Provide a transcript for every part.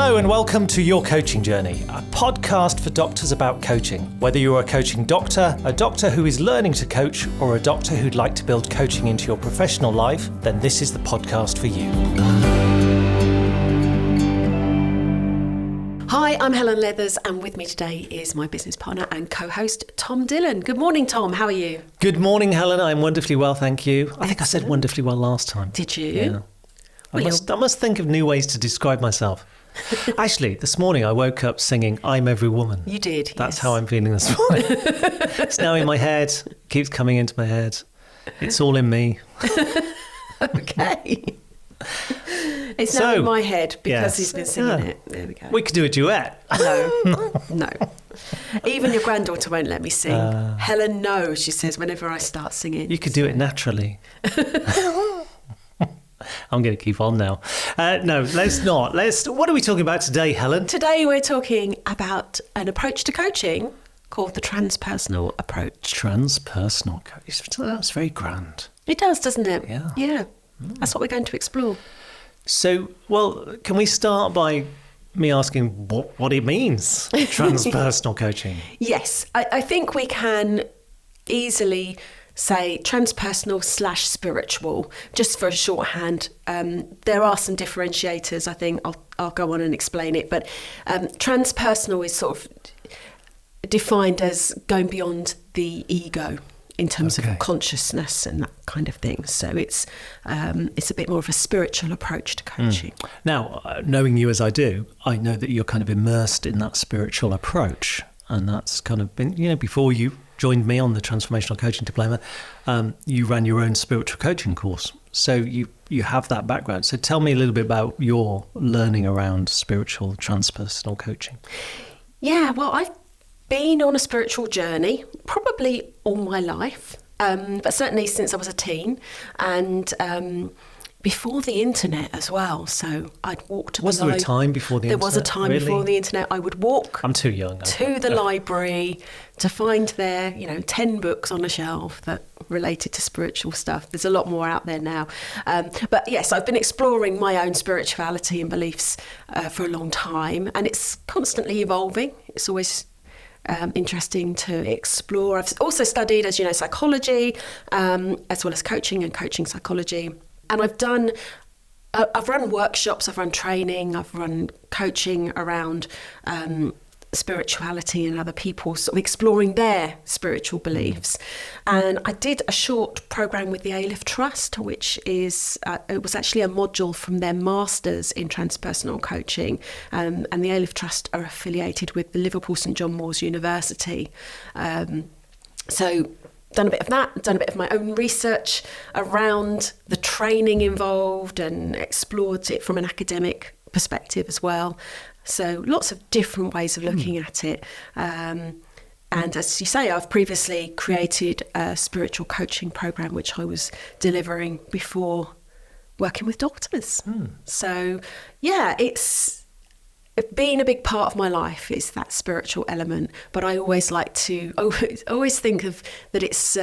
Hello and welcome to Your Coaching Journey, a podcast for doctors about coaching. Whether you're a coaching doctor, a doctor who is learning to coach, or a doctor who'd like to build coaching into your professional life, then this is the podcast for you. Hi, I'm Helen Leathers, and with me today is my business partner and co-host, Tom Dillon. Good morning, Tom. How are you? Good morning, Helen. I'm wonderfully well, thank you. I think I said wonderfully well last time. Did you? Yeah. I must think of new ways to describe myself. Actually, this morning I woke up singing I'm Every Woman. You did, That's yes. how I'm feeling this morning. It's now in my head, keeps coming into my head. It's all in me. Okay. It's now in my head because he's been singing it. There we go. We could do a duet. No. Even your granddaughter won't let me sing. Helen, no, she says whenever I start singing. You could do it naturally. I'm going to keep on now. No, let's not. What are we talking about today, Helen? Today we're talking about an approach to coaching called the transpersonal approach. Transpersonal coaching. That's very grand. It does, doesn't it? Yeah. Yeah. That's what we're going to explore. So, can we start by me asking what it means, transpersonal coaching? Yes, I think we can easily say transpersonal / spiritual, just for a shorthand. There are some differentiators, I think. I'll go on and explain it. But transpersonal is sort of defined as going beyond the ego in terms of consciousness and that kind of thing. So it's a bit more of a spiritual approach to coaching. Now, knowing you as I do, I know that you're kind of immersed in that spiritual approach. And that's kind of been, before you joined me on the Transformational Coaching Diploma, you ran your own spiritual coaching course. So you have that background. So tell me a little bit about your learning around spiritual transpersonal coaching. Yeah, well, I've been on a spiritual journey probably all my life, but certainly since I was a teen and before the internet as well. So I'd walk to Was there a time before the internet? There was a time before the internet. I would walk I'm too young. to the library to find there, 10 books on a shelf that related to spiritual stuff. There's a lot more out there now. But yes, I've been exploring my own spirituality and beliefs for a long time, and it's constantly evolving. It's always interesting to explore. I've also studied, as you know, psychology, as well as coaching and coaching psychology. And I've run workshops, I've run training, I've run coaching around spirituality and other people sort of exploring their spiritual beliefs. And I did a short program with the Aleph Trust, which is, it was actually a module from their Masters in Transpersonal Coaching. And the Aleph Trust are affiliated with the Liverpool St John Moores University. So done a bit of that, done a bit of my own research around the training involved and explored it from an academic perspective as well. So lots of different ways of looking at it. And as you say, I've previously created a spiritual coaching program, which I was delivering before working with doctors. So yeah, it's been a big part of my life, is that spiritual element. But I always like to always think of that it's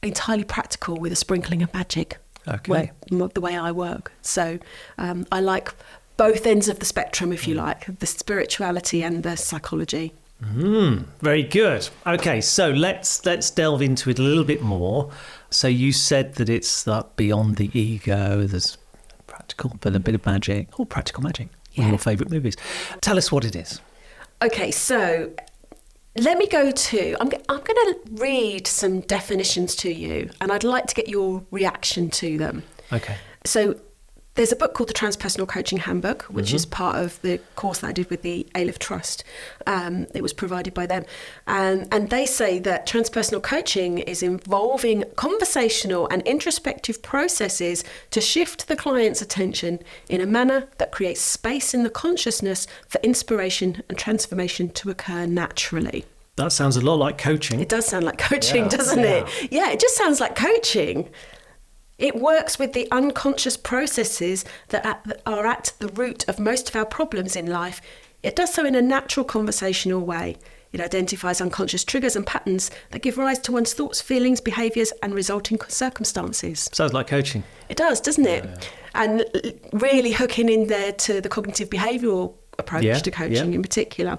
entirely practical with a sprinkling of magic. Okay. The way I work. So I like both ends of the spectrum, if you like, the spirituality and the psychology. Very good. Okay, so let's delve into it a little bit more. So you said that it's that beyond the ego, there's practical, but a bit of magic, or practical magic. One of your favourite movies. Tell us what it is. Okay, so let me go to, I'm going to read some definitions to you, and I'd like to get your reaction to them. Okay. So there's a book called the Transpersonal Coaching Handbook, which is part of the course that I did with the Aleph Trust. It was provided by them. And they say that transpersonal coaching is involving conversational and introspective processes to shift the client's attention in a manner that creates space in the consciousness for inspiration and transformation to occur naturally. That sounds a lot like coaching. It does sound like coaching, doesn't it? Yeah, it just sounds like coaching. It works with the unconscious processes that are at the root of most of our problems in life. It does so in a natural conversational way. It identifies unconscious triggers and patterns that give rise to one's thoughts, feelings, behaviours and resulting circumstances. Sounds like coaching. It does, doesn't it? Yeah. And really hooking in there to the cognitive behavioural approach to coaching in particular.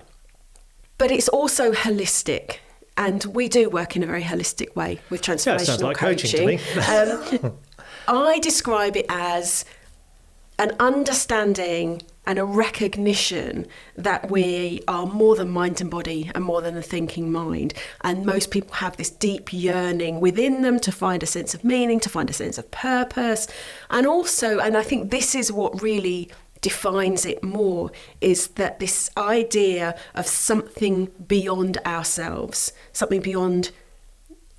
But it's also holistic. And we do work in a very holistic way with transformational sounds like coaching. to me. I describe it as an understanding and a recognition that we are more than mind and body and more than a thinking mind. And most people have this deep yearning within them to find a sense of meaning, to find a sense of purpose. And also, and I think this is what really defines it more, is that this idea of something beyond ourselves, something beyond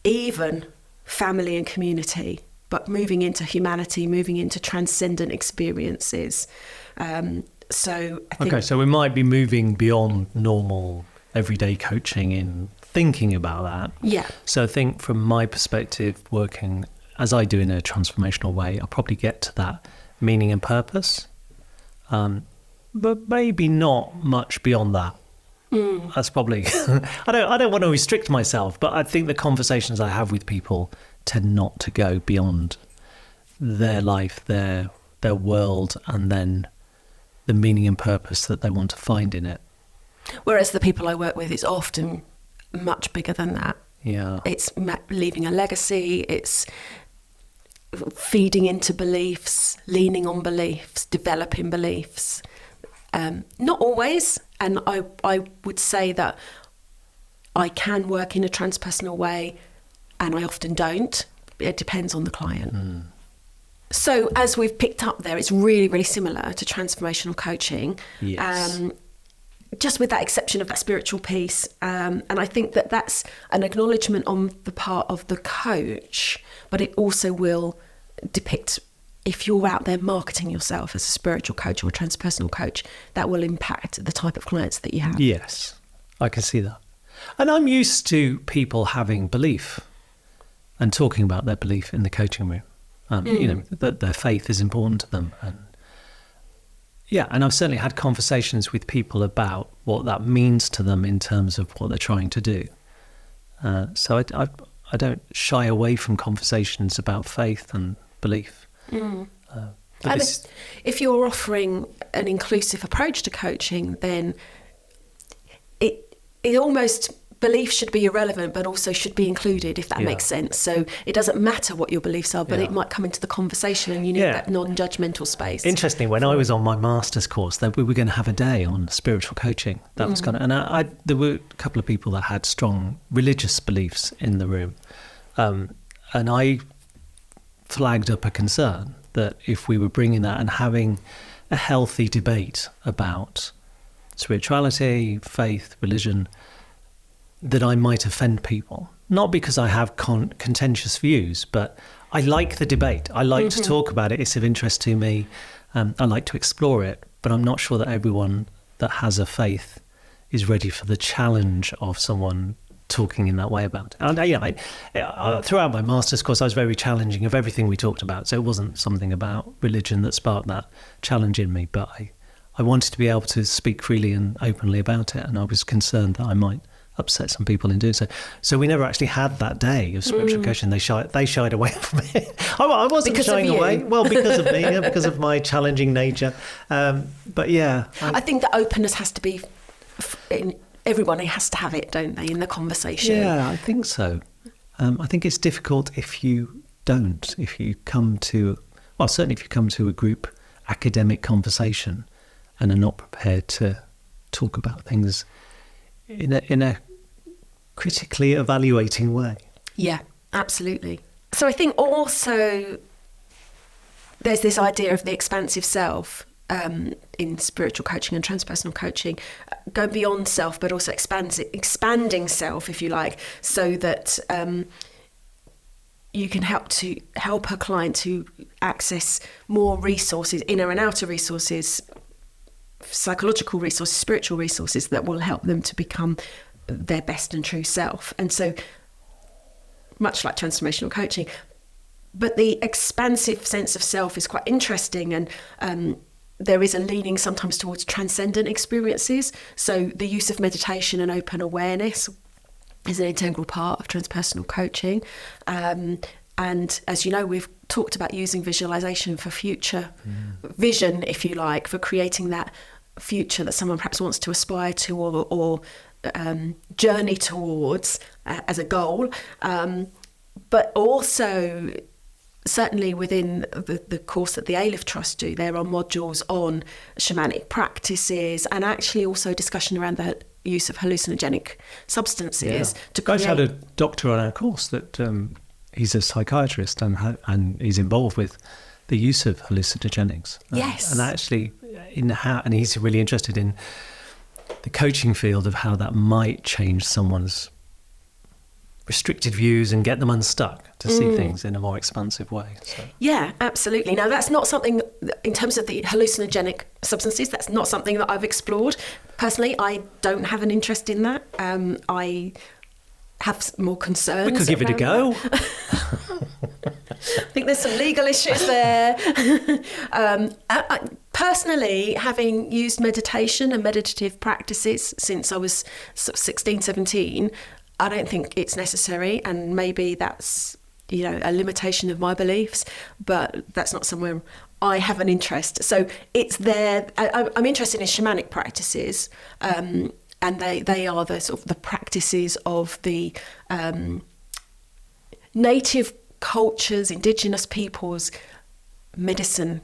even family and community, but moving into humanity, moving into transcendent experiences. So I think so we might be moving beyond normal everyday coaching in thinking about that. Yeah. So I think from my perspective, working as I do in a transformational way, I'll probably get to that meaning and purpose. But maybe not much beyond that. That's probably I don't want to restrict myself, but I think the conversations I have with people tend not to go beyond their life, their world, and then the meaning and purpose that they want to find in it. Whereas the people I work with, it's often much bigger than that. Yeah. It's leaving a legacy, it's feeding into beliefs, leaning on beliefs, developing beliefs. Not always, and I would say that I can work in a transpersonal way, and I often don't. It depends on the client. So as we've picked up there, it's really, really similar to transformational coaching. Yes. Just with that exception of that spiritual piece. And I think that that's an acknowledgement on the part of the coach, but it also will depict, if you're out there marketing yourself as a spiritual coach or a transpersonal coach, that will impact the type of clients that you have. Yes, I can see that. And I'm used to people having belief and talking about their belief in the coaching room. You know, that their faith is important to them. And I've certainly had conversations with people about what that means to them in terms of what they're trying to do. So I don't shy away from conversations about faith and belief. And if you're offering an inclusive approach to coaching, then it almost, belief should be irrelevant, but also should be included, if that makes sense. So it doesn't matter what your beliefs are, but it might come into the conversation, and you need that non-judgmental space. Interesting. When I was on my master's course, we were going to have a day on spiritual coaching. That was kind of, and there were a couple of people that had strong religious beliefs in the room, and I flagged up a concern that if we were bringing that and having a healthy debate about spirituality, faith, religion, that I might offend people. Not because I have contentious views, but I like the debate. I like to talk about it. It's of interest to me. I like to explore it, but I'm not sure that everyone that has a faith is ready for the challenge of someone talking in that way about it. And throughout my master's course, I was very challenging of everything we talked about. So it wasn't something about religion that sparked that challenge in me, but I wanted to be able to speak freely and openly about it. And I was concerned that I might upset some people in doing so. So we never actually had that day of spiritual coaching. They shied away from it. I wasn't because shying of you. away. Well, because of me, because of my challenging nature. But yeah. I think that openness has to be, everyone has to have it, don't they, in the conversation? Yeah, I think so. I think it's difficult if you don't. If you come to, well, certainly if you come to a group academic conversation and are not prepared to talk about things in a critically evaluating way. Yeah, absolutely. So I think also there's this idea of the expansive self in spiritual coaching and transpersonal coaching, going beyond self, but also expanding self, if you like, so that you can help a client to access more resources, inner and outer resources, psychological resources, spiritual resources that will help them to become their best and true self. And so much like transformational coaching, but the expansive sense of self is quite interesting. And there is a leaning sometimes towards transcendent experiences. So the use of meditation and open awareness is an integral part of transpersonal coaching. And as you know, we've talked about using visualization for future vision, if you like, for creating that future that someone perhaps wants to aspire to or journey towards as a goal. But also, certainly within the course that the Aleph Trust do, there are modules on shamanic practices and actually also discussion around the use of hallucinogenic substances. To create... I had a doctor on our course that he's a psychiatrist and he's involved with the use of hallucinogenics. Yes. And actually, and he's really interested in the coaching field of how that might change someone's restricted views and get them unstuck to see things in a more expansive way. So. Yeah, absolutely. Now, that's not something, in terms of the hallucinogenic substances, that's not something that I've explored. Personally, I don't have an interest in that. I have more concerns. We could give it a go. I think there's some legal issues there. Personally, having used meditation and meditative practices since I was sort of 16, 17, I don't think it's necessary, and maybe that's, you know, a limitation of my beliefs, but that's not somewhere I have an interest. So it's there. I'm interested in shamanic practices, and they are the sort of the practices of the native cultures, indigenous peoples, medicine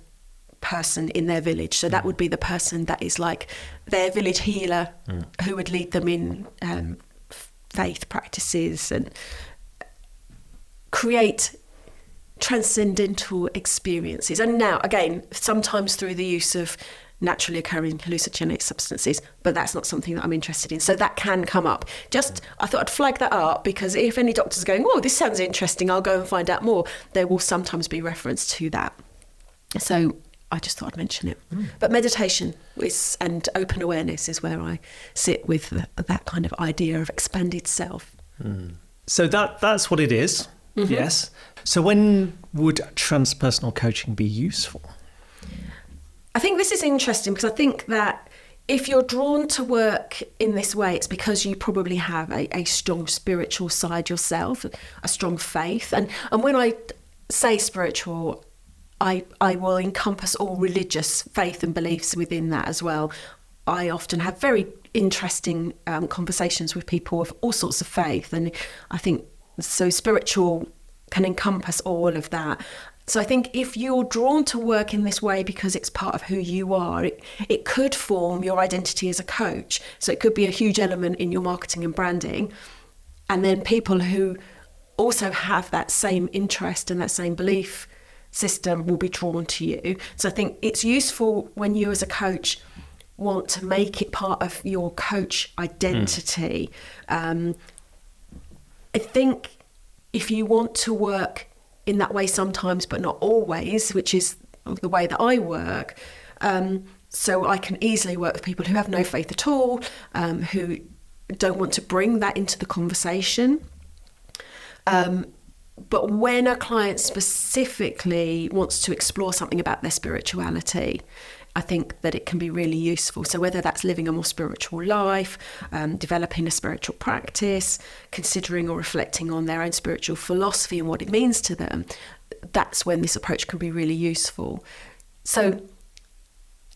person in their village. So that would be the person that is like their village healer, who would lead them in faith practices and create transcendental experiences. And now, again, sometimes through the use of naturally occurring hallucinogenic substances, but that's not something that I'm interested in. So that can come up. Just, I thought I'd flag that up, because if any doctors are going, oh, this sounds interesting, I'll go and find out more, there will sometimes be reference to that. So I just thought I'd mention it. But meditation and open awareness is where I sit with that kind of idea of expanded self. So that's what it is, yes. So when would transpersonal coaching be useful? I think this is interesting, because I think that if you're drawn to work in this way, it's because you probably have a strong spiritual side yourself, a strong faith. And when I say spiritual, I will encompass all religious faith and beliefs within that as well. I often have very interesting conversations with people of all sorts of faith, and I think so spiritual can encompass all of that. So I think if you're drawn to work in this way because it's part of who you are, it could form your identity as a coach. So it could be a huge element in your marketing and branding. And then people who also have that same interest and that same belief system will be drawn to you. So I think it's useful when you as a coach want to make it part of your coach identity. I think if you want to work in that way sometimes, but not always, which is the way that I work, so I can easily work with people who have no faith at all, who don't want to bring that into the conversation. But when a client specifically wants to explore something about their spirituality, I think that it can be really useful. So whether that's living a more spiritual life, developing a spiritual practice, considering or reflecting on their own spiritual philosophy and what it means to them, that's when this approach can be really useful. So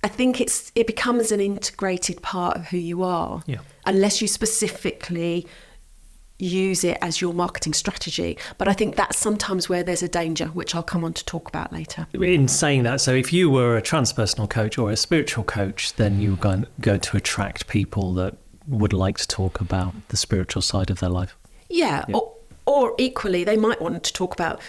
I think it becomes an integrated part of who you are, unless you specifically use it as your marketing strategy. But I think that's sometimes where there's a danger, which I'll come on to talk about later. In saying that, so if you were a transpersonal coach or a spiritual coach, then you were going to attract people that would like to talk about the spiritual side of their life. Yeah. Or equally, they might want to talk about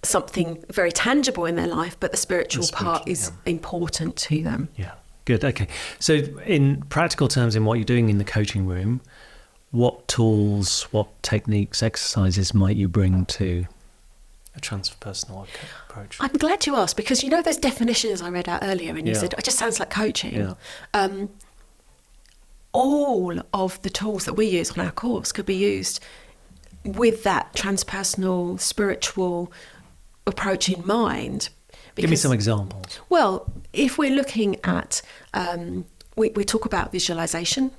something very tangible in their life, but the spiritual part is important to them. Yeah, good. Okay. So in practical terms, in what you're doing in the coaching room, what tools, what techniques, exercises might you bring to a transpersonal approach? I'm glad you asked, because you know those definitions I read out earlier, and you said, it just sounds like coaching. Yeah. All of the tools that we use on our course could be used with that transpersonal, spiritual approach in mind. Give me some examples. Well, if we're looking at, we talk about visualization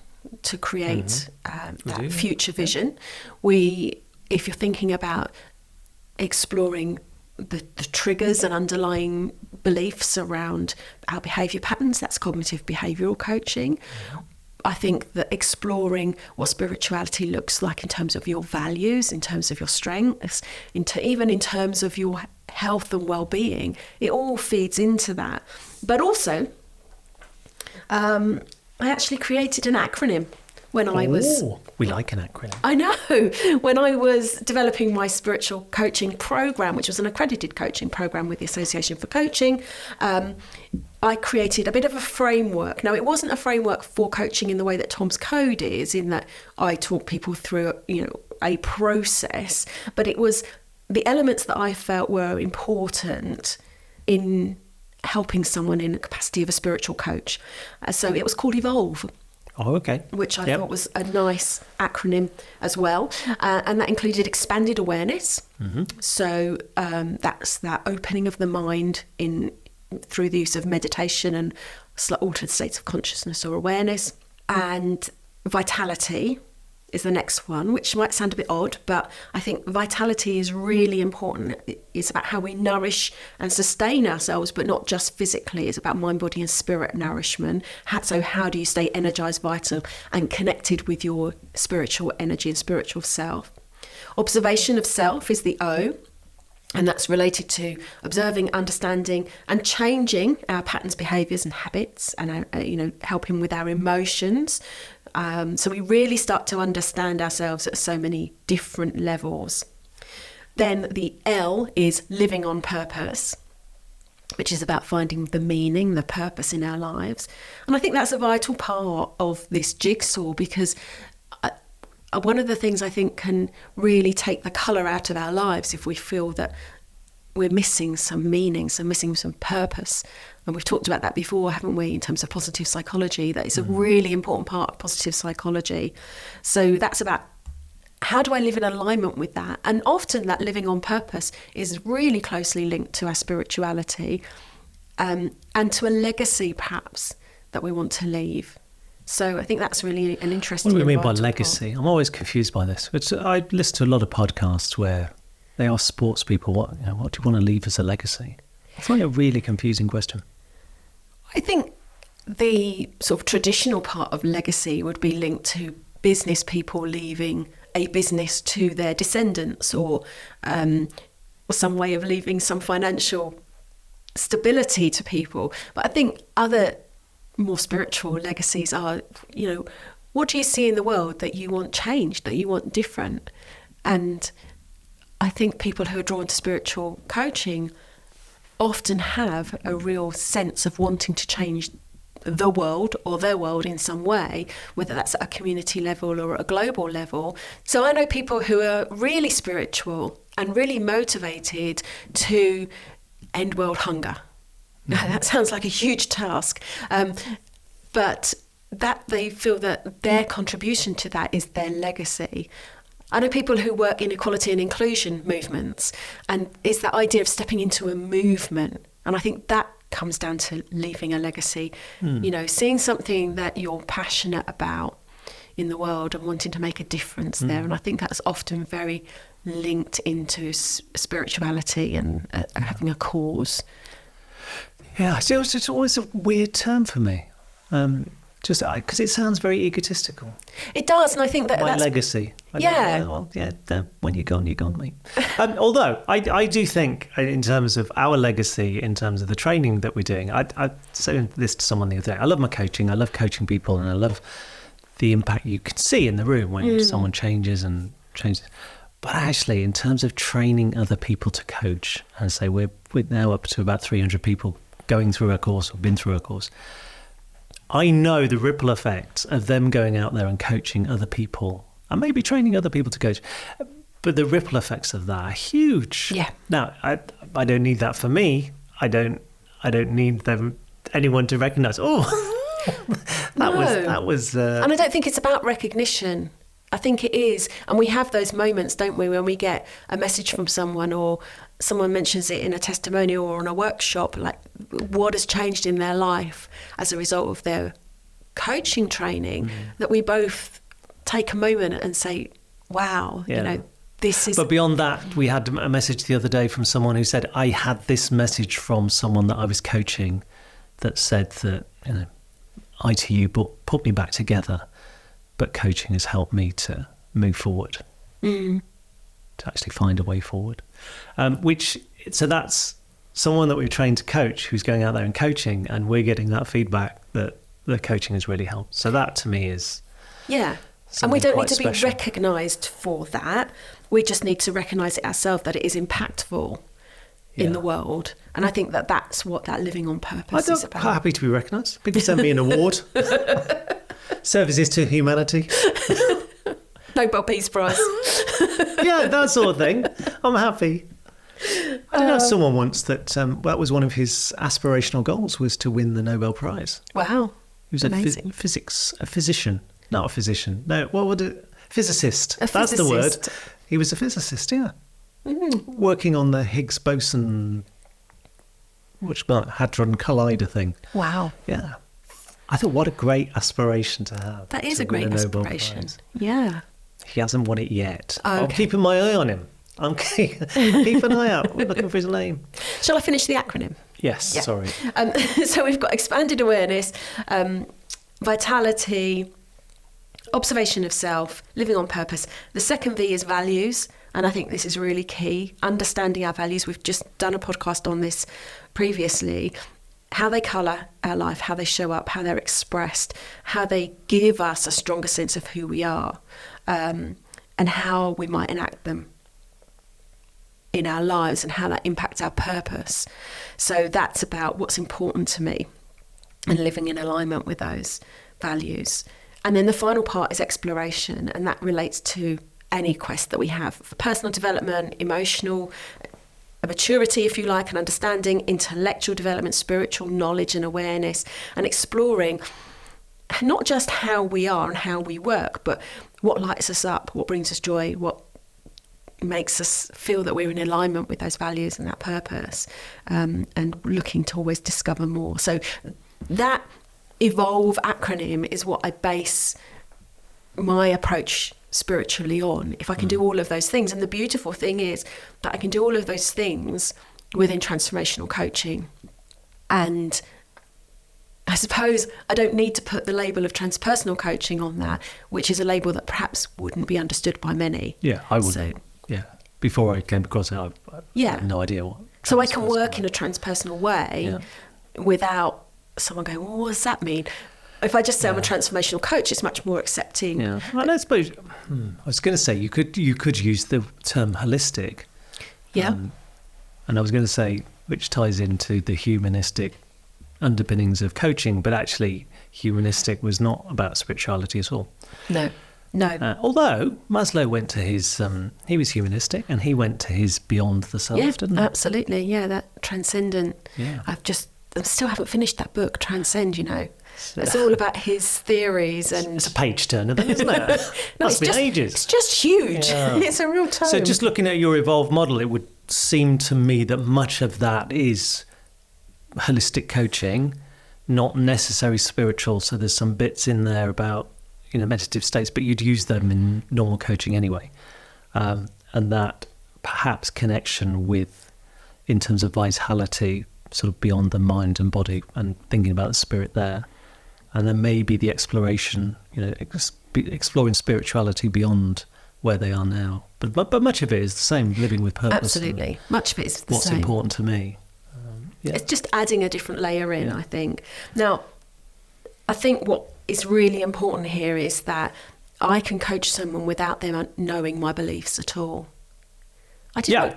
to create that future vision. If you're thinking about exploring the triggers and underlying beliefs around our behaviour patterns, that's cognitive behavioural coaching. I think that exploring what spirituality looks like in terms of your values, in terms of your strengths, even in terms of your health and well-being, it all feeds into that. But also, I actually created an acronym when I was... We like an acronym. I know. When I was developing my spiritual coaching program, which was an accredited coaching program with the Association for Coaching, I created a bit of a framework. Now, it wasn't a framework for coaching in the way that Tom's Code is, in that I talk people through, a process, but it was the elements that I felt were important in helping someone in the capacity of a spiritual coach. So it was called Evolve. Oh, okay. Which I thought was a nice acronym as well. And that included expanded awareness. So that's that opening of the mind through the use of meditation and altered states of consciousness or awareness. And vitality is the next one, which might sound a bit odd, but I think vitality is really important. It's about how we nourish and sustain ourselves, but not just physically. It's about mind, body and spirit nourishment. So how do you stay energized, vital and connected with your spiritual energy and spiritual self? Observation of self is the O. And that's related to observing, understanding and changing our patterns, behaviours and habits, and helping with our emotions. So we really start to understand ourselves at so many different levels. Then the L is living on purpose, which is about finding the meaning, the purpose in our lives. And I think that's a vital part of this jigsaw, because one of the things I think can really take the colour out of our lives if we feel that we're missing some meaning, missing some purpose. And we've talked about that before, haven't we, in terms of positive psychology, that is a really important part of positive psychology. So that's about, how do I live in alignment with that? And often that living on purpose is really closely linked to our spirituality, and to a legacy perhaps that we want to leave. So I think that's really an interesting... What do we mean by legacy? I'm always confused by this. I listen to a lot of podcasts where they ask sports people, what do you want to leave as a legacy? I find it a really confusing question. I think the sort of traditional part of legacy would be linked to business people leaving a business to their descendants, or some way of leaving some financial stability to people. But I think other more spiritual legacies are, what do you see in the world that you want changed, that you want different? And I think people who are drawn to spiritual coaching often have a real sense of wanting to change the world or their world in some way, whether that's at a community level or at a global level. So I know people who are really spiritual and really motivated to end world hunger. That sounds like a huge task, but that they feel that their contribution to that is their legacy. I know people who work in equality and inclusion movements, and it's that idea of stepping into a movement. And I think that comes down to leaving a legacy, seeing something that you're passionate about in the world and wanting to make a difference there. And I think that's often very linked into spirituality and having a cause. Yeah, it's always a weird term for me. Just because it sounds very egotistical. It does, and I think that's... legacy. When you're gone, you're gone, mate. Although, I do think, in terms of our legacy, in terms of the training that we're doing, I said this to someone the other day. I love my coaching. I love coaching people, and I love the impact you can see in the room when someone changes. But actually, in terms of training other people to coach, and say we're now up to about 300 people going through a course or been through a course, I know the ripple effect of them going out there and coaching other people and maybe training other people to coach. But the ripple effects of that are huge. Yeah. Now, I don't need that for me. I don't need anyone to recognise, that was... And I don't think it's about recognition. I think it is. And we have those moments, don't we, when we get a message from someone or someone mentions it in a testimonial or on a workshop, like what has changed in their life as a result of their coaching training, that we both take a moment and say, wow, you know, this is... But beyond that, we had a message the other day from someone who said, I had this message from someone that I was coaching that said that, you know, ITU put me back together, but coaching has helped me to move forward, to actually find a way forward. So that's someone that we've trained to coach who's going out there and coaching, and we're getting that feedback that the coaching has really helped. So that to me is... Yeah. And we don't need to be recognised for that. We just need to recognise it ourselves, that it is impactful in the world. And I think that that's what that living on purpose is about. I'm happy to be recognised. People send me an award. Services to humanity. Nobel Peace Prize. Yeah, that sort of thing. I'm happy. I don't know someone once that that was one of his aspirational goals, was to win the Nobel Prize. Wow. He was amazing. a physician. Not a physician. No, what would it? Physicist. That's the word. He was a physicist, yeah. Working on the Higgs boson, Hadron Collider thing. Wow. Yeah. I thought, what a great aspiration to have. That is a great aspiration. Yeah. He hasn't won it yet. Okay. I'm keeping my eye on him. Keep an eye out. We're looking for his name. Shall I finish the acronym? Yes, sorry. So we've got expanded awareness, vitality, observation of self, living on purpose. The second V is values. And I think this is really key. Understanding our values. We've just done a podcast on this previously. How they colour our life, how they show up, how they're expressed, how they give us a stronger sense of who we are, and how we might enact them in our lives and how that impacts our purpose. So that's about what's important to me and living in alignment with those values. And then the final part is exploration, and that relates to any quest that we have for personal development, emotional maturity, if you like, and understanding, intellectual development, spiritual knowledge and awareness, and exploring not just how we are and how we work, but what lights us up, what brings us joy, what makes us feel that we're in alignment with those values and that purpose, and looking to always discover more. So that EVOLVE acronym is what I base my approach spiritually on. If I can do all of those things, and the beautiful thing is that I can do all of those things within transformational coaching, and I suppose I don't need to put the label of transpersonal coaching on that, which is a label that perhaps wouldn't be understood by many. Yeah, I wouldn't. So, yeah, before I came across it, I had no idea what. So I can work in a transpersonal way without someone going, well, what does that mean? If I just say I'm a transformational coach, it's much more accepting. Yeah, and I suppose I was going to say you could use the term holistic. Yeah. And I was going to say, which ties into the humanistic underpinnings of coaching, but actually humanistic was not about spirituality at all. No. Although Maslow went to his, he was humanistic, and he went to his beyond the self, didn't he? Absolutely. Yeah, that transcendent. Yeah. I still haven't finished that book, Transcend, you know. It's all about his theories, and it's a page turner, then, isn't it? No, it's been ages. It's just huge. Yeah. It's a real tome. So, just looking at your evolved model, it would seem to me that much of that is holistic coaching, not necessarily spiritual. So, there's some bits in there about meditative states, but you'd use them in normal coaching anyway, and that perhaps connection with, in terms of vitality, sort of beyond the mind and body, and thinking about the spirit there. And then maybe the exploration, exploring spirituality beyond where they are now. But much of it is the same, living with purpose. Absolutely. Much of it is the same. What's important to me. It's just adding a different layer in, I think. Now, I think what is really important here is that I can coach someone without them knowing my beliefs at all.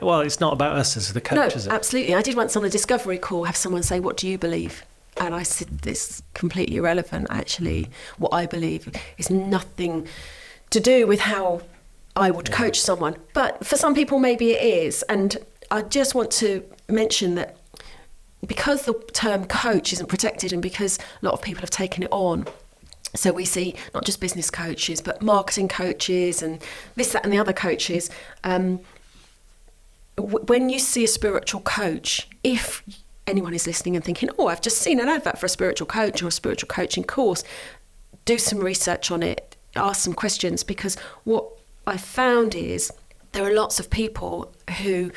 Well, it's not about us as the coach, is it? No, absolutely. I did once on a discovery call have someone say, what do you believe? And I said, this is completely irrelevant, actually. What I believe is nothing to do with how I would coach someone. But for some people, maybe it is. And I just want to mention that because the term coach isn't protected, and because a lot of people have taken it on, So we see not just business coaches, but marketing coaches and this, that, and the other coaches. When you see a spiritual coach, if anyone is listening and thinking, oh, I've just seen an advert for a spiritual coach or a spiritual coaching course, do some research on it, ask some questions, because what I found is there are lots of people who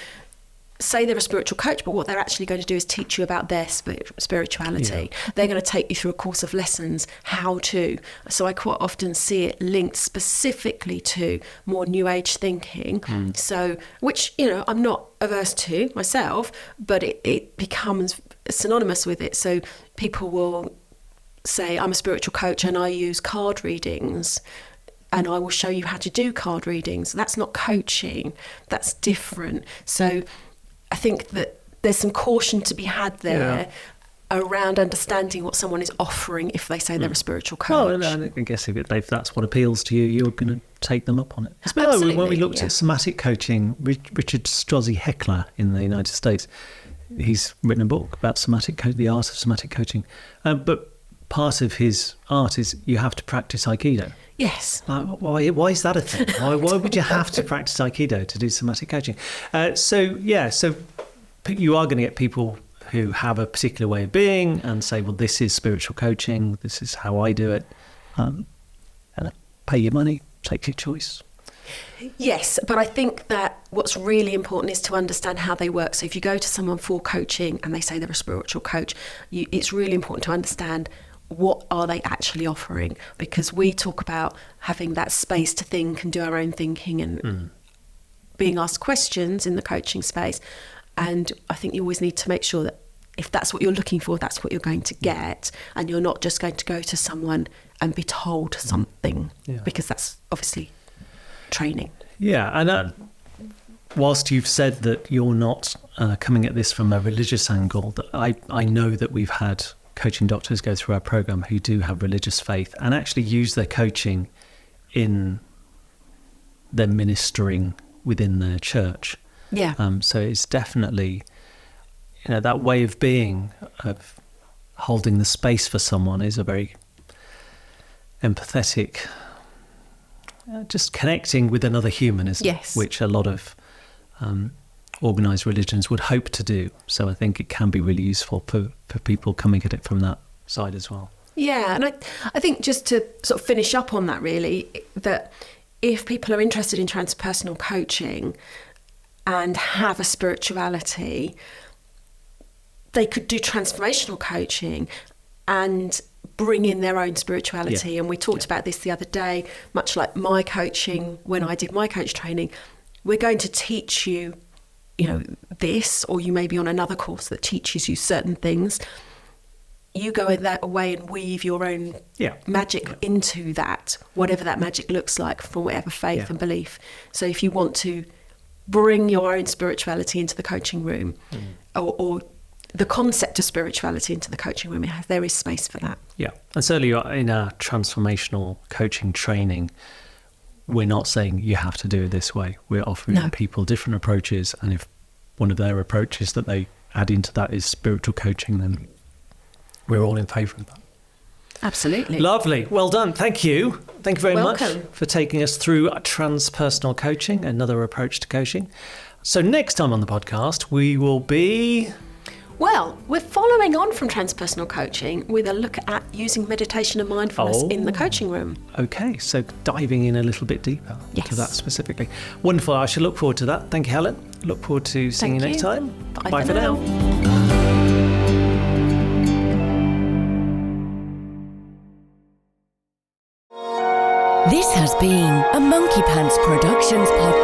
say they're a spiritual coach, but what they're actually going to do is teach you about their spirituality. Yeah. They're going to take you through a course of lessons, how to. So I quite often see it linked specifically to more New Age thinking. So, which, I'm not averse to myself, but it becomes synonymous with it. So people will say, I'm a spiritual coach and I use card readings, and I will show you how to do card readings. That's not coaching. That's different. So I think that there's some caution to be had there around understanding what someone is offering if they say they're a spiritual coach. Well, I guess if that's what appeals to you, you're going to take them up on it. Absolutely, when we looked at somatic coaching, Richard Strozzi Heckler in the United States, he's written a book about the art of somatic coaching. But part of his art is you have to practice Aikido. Yes. Why is that a thing? Why would you have to practice Aikido to do somatic coaching? So you are going to get people who have a particular way of being and say, well, this is spiritual coaching, this is how I do it. And pay your money, take your choice. Yes, but I think that what's really important is to understand how they work. So if you go to someone for coaching and they say they're a spiritual coach, it's really important to understand what are they actually offering, because we talk about having that space to think and do our own thinking and being asked questions in the coaching space. And I think you always need to make sure that if that's what you're looking for, that's what you're going to get, and you're not just going to go to someone and be told something, because that's obviously training. Yeah, and whilst you've said that you're not coming at this from a religious angle, that I know that we've had coaching doctors go through our program who do have religious faith and actually use their coaching in their ministering within their church. Yeah. So it's definitely, that way of being, of holding the space for someone, is a very empathetic, just connecting with another human, isn't it? Which a lot of organised religions would hope to do. So I think it can be really useful for people coming at it from that side as well. Yeah, and I think just to sort of finish up on that, really, that if people are interested in transpersonal coaching and have a spirituality, they could do transformational coaching and bring in their own spirituality. And we talked about this the other day, much like my coaching, when I did my coach training, we're going to teach you, this, or you may be on another course that teaches you certain things. You go that away and weave your own magic into that, whatever that magic looks like, from whatever faith and belief. So if you want to bring your own spirituality into the coaching room, or the concept of spirituality into the coaching room, there is space for that. Yeah, and certainly in our transformational coaching training, we're not saying you have to do it this way. We're offering people different approaches, and if one of their approaches that they add into that is spiritual coaching, then we're all in favour of that. Absolutely. Lovely. Well done. Thank you. Thank you very much Welcome. for taking us through transpersonal coaching, another approach to coaching. So next time on the podcast, we will be... Well, we're following on from transpersonal coaching with a look at using meditation and mindfulness in the coaching room. Okay, so diving in a little bit deeper to that specifically. Wonderful. I shall look forward to that. Thank you, Helen. Look forward to seeing you next time. Bye for now. This has been a Monkey Pants Productions podcast.